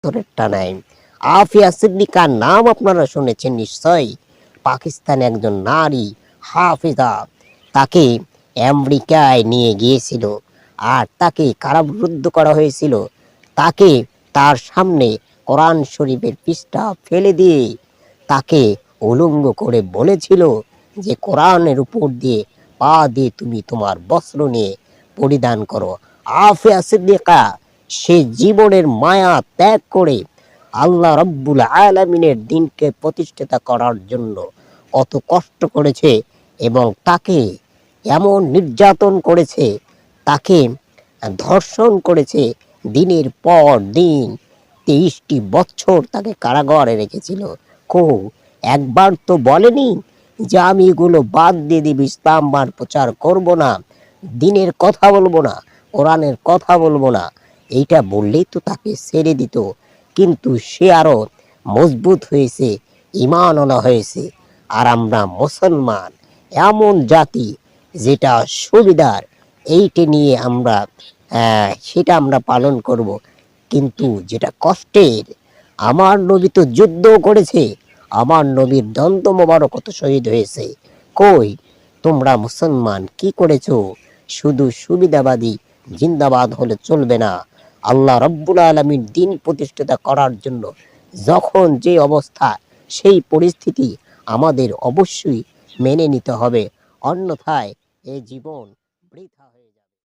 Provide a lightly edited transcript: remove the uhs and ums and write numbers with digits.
উত্তরেরটা নাই। আফিয়া সিদ্দিকার নাম আপনারা শুনেছেন নিশ্চয়ই। পাকিস্তানে একজন নারী হাফিজা, তাকে আমেরিকায় নিয়ে গিয়েছিল আর তাকে কারারুদ্ধ করা হয়েছিল। তাকে তার সামনে কোরআন শরীফের পৃষ্ঠা ফেলে দিয়ে তাকে উলঙ্গ করে বলেছিল যে কোরআনের উপর দিয়ে পা দিয়ে তুমি তোমার বস্ত্র নিয়ে পরিধান করো। আফিয়া সিদ্দিকা সে জীবনের মায়া ত্যাগ করে আল্লাহ রব্বুল আলামিনের দিনকে প্রতিষ্ঠিত করার জন্য কত কষ্ট করেছে এবং তাকে এমন নির্যাতন করেছে, তাকে ধর্ষণ করেছে, দিনের পর দিন 23টি বছর তাকে কারাগারে রেখেছিল। একবার তো বলেনি যে আমি এগুলো বাদ দিয়ে দিব, ইসলাম আর প্রচার করব না, দিনের কথা বলবো না, কোরআনের কথা বলবো না। এইটা বললেই তো তাকে ছেড়ে দিত, কিন্তু সে আরো মজবুত হয়েছে, ঈমান আনা হয়েছে। আর আমরা মুসলমান এমন জাতি যেটা সুবিধার, এইটা নিয়ে আমরা সেটা আমরা পালন করব। কিন্তু যেটা কষ্টের, আমার নবী তো যুদ্ধ করেছে, আমার নবীর দন্ত মোবারক কত শহীদ হয়েছে। তোমরা মুসলমান কি করেছো? শুধু সুবিধাবাদী জিন্দাবাদ হলে চলবে না। আল্লাহ রব্বুল আলামিন দিন প্রতিষ্ঠিত করার জন্য যখন যে অবস্থা, সেই পরিস্থিতি আমাদের অবশ্যই মেনে নিতে হবে, অন্যথায় এই জীবন